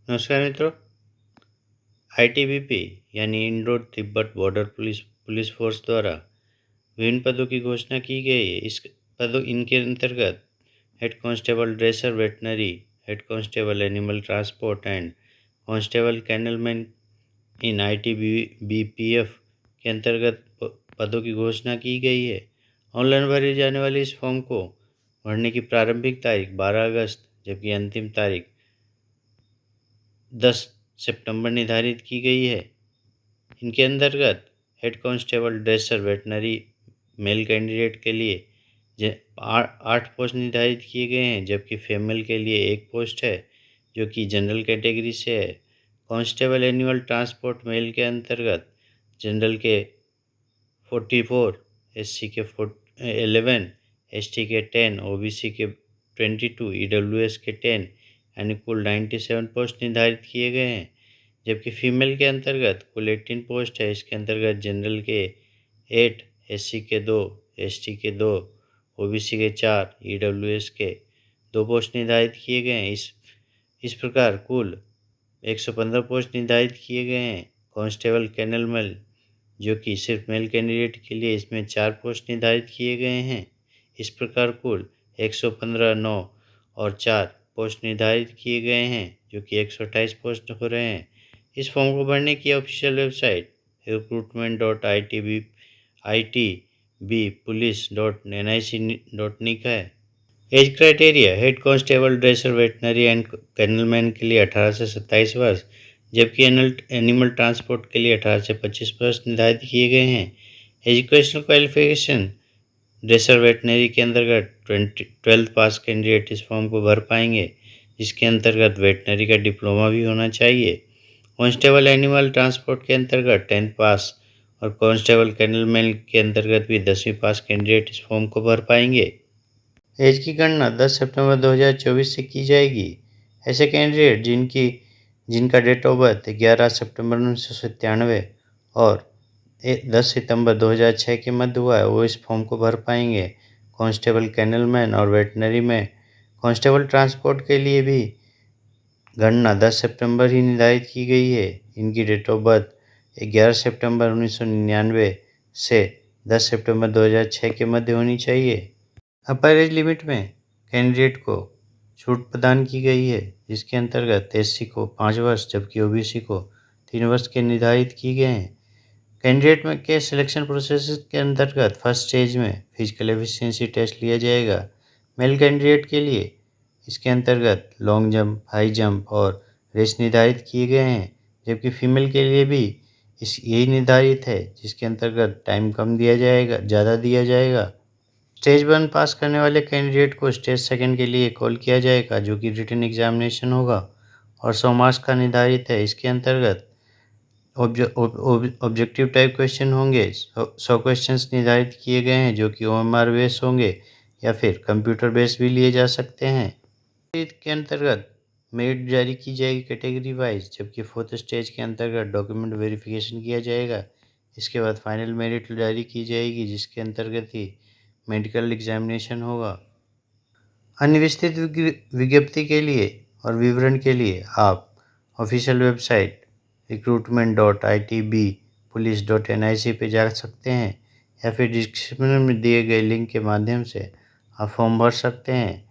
नमस्कार मित्रों। आईटीबीपी यानी Indo Tibet border police force द्वारा विभिन्न पदों की घोषणा की गई है। इनके अंतर्गत head constable dresser veterinary, head constable animal transport and constable kennelman in ITBPF के अंतर्गत पदों की घोषणा की गई है। ऑनलाइन भरे जाने वाले इस फॉर्म को भरने की प्रारंभिक तारीख 12 अगस्त जबकि अंतिम तारीख 10 सितंबर निर्धारित की गई है। इनके अंतर्गत head constable dresser veterinary male candidate के लिए 8 पोस्ट निर्धारित किए गए हैं, जबकि फीमेल के लिए 1 पोस्ट है जो कि जनरल कैटेगरी से है। कांस्टेबल एनिमल ट्रांसपोर्ट मेल के अंतर्गत जनरल के 44, एससी के 11, एसटी के 10, ओबीसी के 22, ईडब्ल्यूएस के 10 यानी कुल 97 पोस्ट निर्धारित किए गए हैं। जबकि फीमेल के अंतर्गत कुल 18 पोस्ट है। इसके अंतर्गत जनरल के 8, एससी के 2, एसटी के 2, ओबीसी के 4, ईडब्ल्यूएस के 2 पोस्ट निर्धारित किए गए हैं। इस प्रकार कुल 115 पोस्ट निर्धारित किए गए हैं। कांस्टेबल कैनलमैन जो कि सिर्फ मेल कैंडिडेट के लिए, इसमें 4 पोस्ट निर्धारित किए गए हैं। इस प्रकार कुल 115, 9 और 4 पोस्ट निर्धारित किए गए हैं जो कि 128 पोस्ट हो रहे हैं। इस फॉर्म को भरने की ऑफिशियल वेबसाइट recruitment.itbpolice.nic है। Age criteria head constable dresser veterinary and kennelman के लिए 18 से 27 वर्ष, जबकि एनिमल ट्रांसपोर्ट के लिए 18 से 25 वर्ष निर्धारित किए गए हैं। एजुकेशनल क्वालिफिकेशन ड्रेसर वेटनरी के अंतर्गत 12th पास कैंडिडेट इस फॉर्म को भर पाएंगे, जिसके अंतर्गत वेटनरी का डिप्लोमा भी होना चाहिए। कांस्टेबल एनिमल ट्रांसपोर्ट के अंतर्गत 10th पास और कांस्टेबल कैनलमैन के अंतर्गत भी 10वीं पास कैंडिडेट इस फॉर्म को भर पाएंगे। एज की गणना 10 सितंबर 2024 से की जाएगी। ऐसे कैंडिडेट जिनका डेट ऑफ बर्थ 11 सितंबर 1997 और 10 सितंबर 2006 के मध्य हुआ है, वो इस फॉर्म को भर पाएंगे। कांस्टेबल कैनलमैन और वेटनरी में कांस्टेबल ट्रांसपोर्ट के लिए भी गणना 10 सितंबर ही निर्धारित की गई है। इनकी डेट ऑफ बर्थ 11 सितंबर 1999 से 10 सितंबर 2006 के मध्य होनी चाहिए। अपर एज लिमिट में कैंडिडेट को छूट प्रदान की गई है, जिसके अंतर्गत एससी को 5 वर्ष जबकि ओबीसी को 3 वर्ष के निर्धारित किए गए हैं। कैंडिडेट में के सिलेक्शन प्रोसेस के अंतर्गत फर्स्ट स्टेज में फिजिकल एफिशिएंसी टेस्ट लिया जाएगा। मेल कैंडिडेट के लिए इसके अंतर्गत लॉन्ग जंप, हाई जंप और रेस निर्धारित किए गए हैं, जबकि फीमेल के लिए भी यही निर्धारित है, जिसके अंतर्गत टाइम कम दिया जाएगा, ज़्यादा दिया जाएगा। स्टेज 1 पास करने वाले कैंडिडेट को स्टेज 2 के लिए कॉल किया जाएगा, जो कि रिटन एग्जामिनेशन होगा और 100 मार्क्स का निर्धारित है। इसके अंतर्गत ऑब्जेक्टिव टाइप क्वेश्चन होंगे। 100 क्वेश्चंस निर्धारित किए गए हैं, जो कि ओएमआर बेस्ड होंगे या फिर कंप्यूटर बेस्ड भी लिए जा सकते हैं। के अंतर्गत मेरिट जारी की जाएगी कैटेगरी वाइज, जबकि 4th स्टेज के अंतर्गत डॉक्यूमेंट वेरिफिकेशन किया जाएगा। इसके बाद फाइनल मेरिट जारी की जाएगी, जिसके अंतर्गत ही मेडिकल एग्जामिनेशन होगा। अन्य विस्तृत विज्ञप्ति के लिए और विवरण के लिए आप ऑफिशियल वेबसाइट recruitment.itbpolice.nic पे जा सकते हैं या फिर डिस्क्रिप्शन में दिए गए लिंक के माध्यम से आप फॉर्म भर सकते हैं।